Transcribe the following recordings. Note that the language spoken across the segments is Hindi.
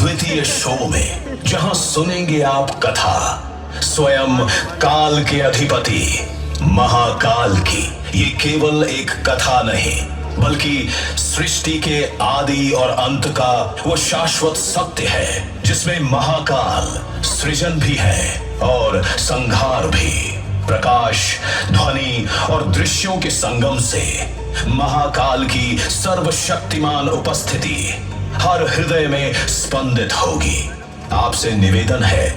अद्वितीय शो में जहां सुनेंगे आप कथा स्वयं काल के अधिपति महाकाल की। ये केवल एक कथा नहीं बल्कि सृष्टि के आदि और अंत का वो शाश्वत सत्य है जिसमें महाकाल सृजन भी है और संहार भी। प्रकाश, ध्वनि और दृश्यों के संगम से महाकाल की सर्वशक्तिमान उपस्थिति हर हृदय में स्पंदित होगी। आपसे निवेदन है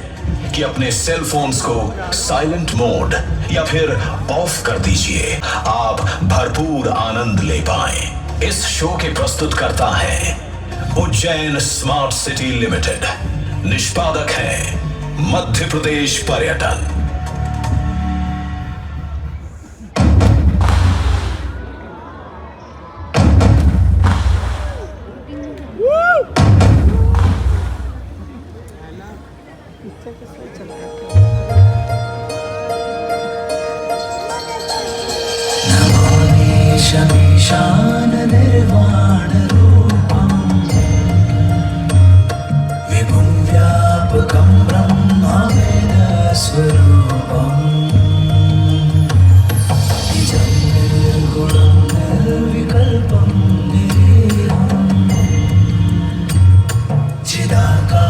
कि अपने सेल फोन्स को साइलेंट मोड या फिर ऑफ कर दीजिए। आप भरपूर आनंद ले पाएं। इस शो के प्रस्तुतकर्ता हैं उज्जैन स्मार्ट सिटी लिमिटेड। निष्पादक हैं मध्य प्रदेश पर्यटन। शमीशान निर्वाण रूपम विभुं व्यापकं ब्रह्मवेद स्वरूपम निजं निर्गुणं निर्विकल्पं निरीहं चिदाकाशमाकाशवासं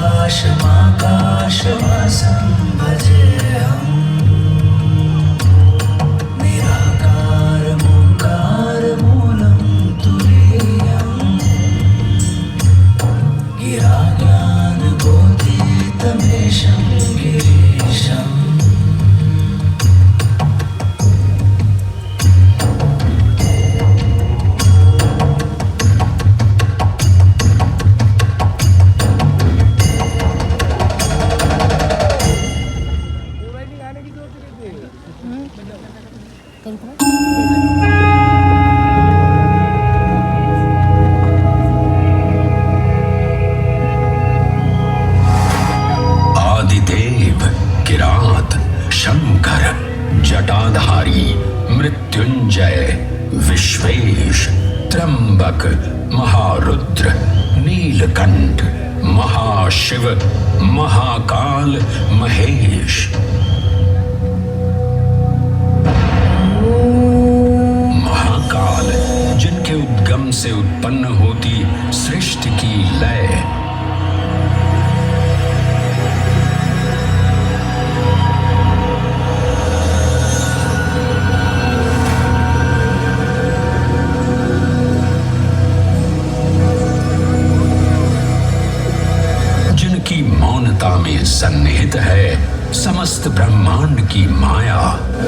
भजेऽहम् जटाधारी, मृत्युंजय, विश्वेश, त्र्यंबक, महारुद्र, नीलकंठ, महाशिव, महाकाल, महेश। महाकाल जिनके उद्गम से उत्पन्न होती सृष्टि की लय, में सन्निहित है समस्त ब्रह्मांड की माया।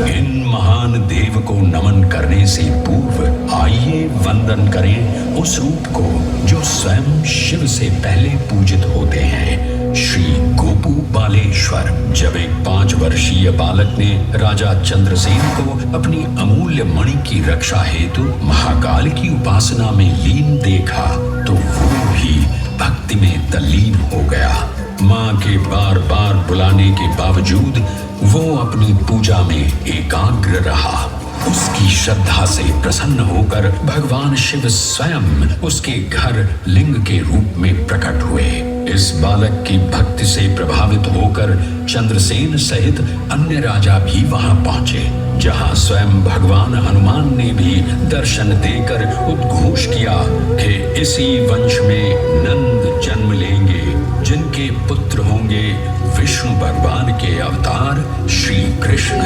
इन महान देव को नमन करने से पूर्व आइए वंदन करें उस रूप को जो स्वयं शिव से पहले पूजित होते हैं, श्री गोपू बालेश्वर। जब एक 5 वर्षीय बालक ने राजा चंद्रसेन को अपनी अमूल्य मणि की रक्षा हेतु महाकाल की उपासना में लीन देखा तो वो भी भक्ति में तल्लीन हो गया। माँ के बार बार बुलाने के बावजूद वो अपनी पूजा में एकाग्र रहा। उसकी श्रद्धा से प्रसन्न होकर भगवान शिव स्वयं उसके घर लिंग के रूप में प्रकट हुए। इस बालक की भक्ति से प्रभावित होकर चंद्रसेन सहित अन्य राजा भी वहां पहुंचे, जहां स्वयं भगवान हनुमान ने भी दर्शन देकर उद्घोष किया कि इसी वंश में नंद जन्म लेंगे, जिनके पुत्र होंगे विष्णु भगवान के अवतार श्री कृष्ण।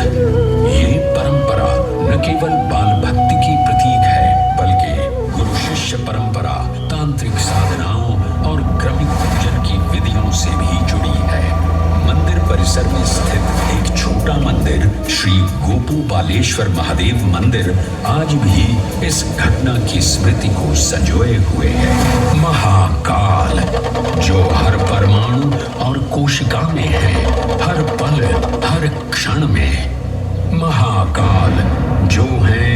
ये परंपरा न केवल बाल भक्ति की प्रतीक है बल्कि गुरु शिष्य परंपरा, तांत्रिक साधनाओं और क्रमिक पूजन की विधियों से भी जुड़ी है। मंदिर परिसर में स्थित एक छोटा मंदिर श्री गोपू बालेश्वर महादेव मंदिर आज भी इस घटना की स्मृति को संजोए हुए है। महाकाल जो हर परमाणु और कोशिका में है, हर पल हर क्षण में। महाकाल जो है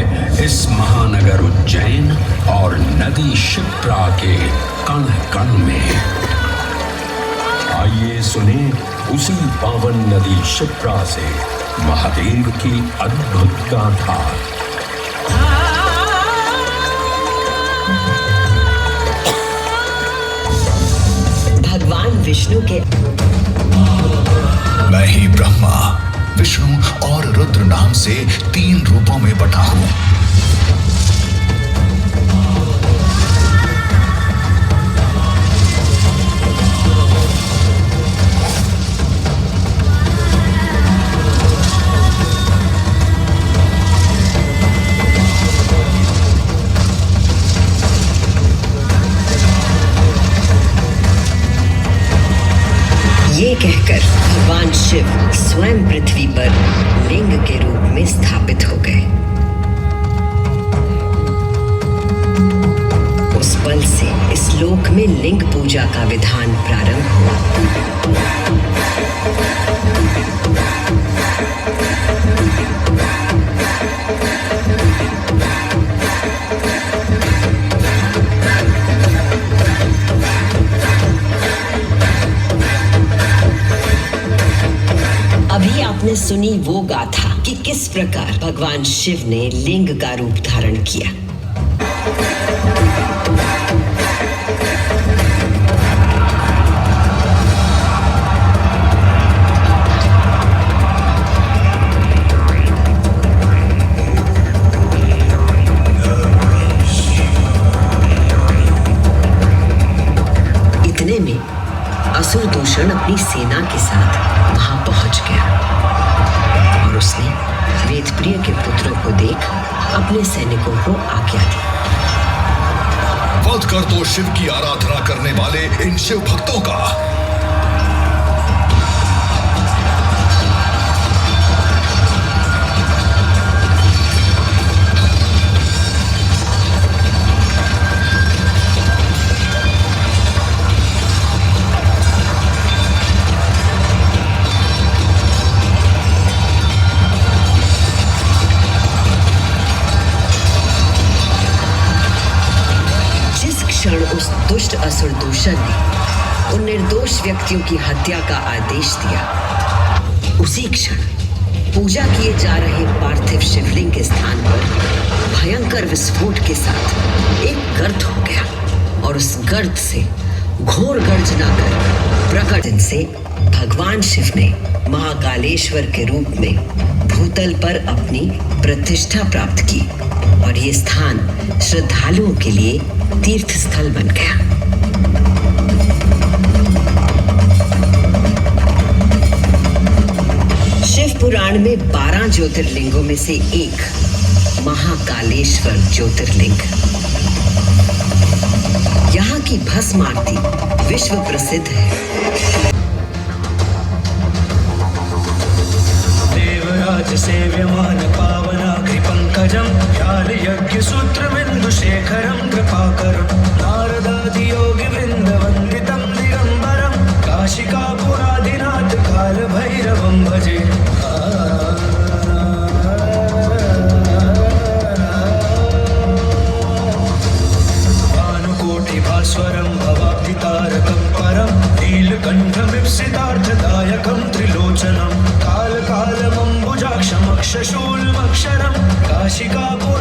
इस महानगर उज्जैन और नदी क्षिप्रा के कण कण में। आइए सुने उसी पावन नदी क्षिप्रा से महादेव की अद्भुत गाथा। भगवान विष्णु के मैं ही ब्रह्मा, विष्णु और रुद्र नाम से 3 रूपों में बटा हूं। ये कहकर भगवान शिव स्वयं पृथ्वी पर लिंग के रूप में स्थापित हो गए। उस पल से इस लोक में लिंग पूजा का विधान प्रारंभ हुआ। अभी आपने सुनी वो गाथा कि किस प्रकार भगवान शिव ने लिंग का रूप धारण किया। इतने में असुर दूषण अपनी सेना के साथ वहां पहुंच गया और उसने वेदप्रिय के पुत्रों को देख अपने सैनिकों को आज्ञा दी। वध कर दो शिव की आराधना करने वाले इन शिव भक्तों का। उस दुष्ट असुर दूषण ने उन निर्दोष व्यक्तियों की हत्या का आदेश दिया, उसी क्षण पूजा किए जा रहे पार्थिव शिवलिंग के स्थान पर भयंकर विस्फोट के साथ एक गर्त हो गया और उस गर्त से घोर गर्जना कर प्रकट से भगवान शिव ने महाकालेश्वर के रूप में भूतल पर अपनी प्रतिष्ठा प्राप्त की और ये स्थान श्रद्धालुओं के लिए तीर्थ स्थल बन गया। शिव पुराण में 12 ज्योतिर्लिंगों में से एक महाकालेश्वर ज्योतिर्लिंग। यहाँ की भस्म आरती विश्व प्रसिद्ध है। देवराज सेव्यमान पावनाग्रि पंकजं व्याल यज्ञ सूत्र बिंदु शेखरं कृपाकरं नारदादि योगी वृंद वंदितं दिगंबरं काशिकापुराधिनाथ काल भैरवं भजे। भानुकोटि भास्वरं भवाब्धितारकं परं नीलकण्ठमीप्सितार्थदायकं त्रिलोचनं कालकालमम्बुजाक्षमक्षशूलमक्षरं काशिकापुराधिनाथ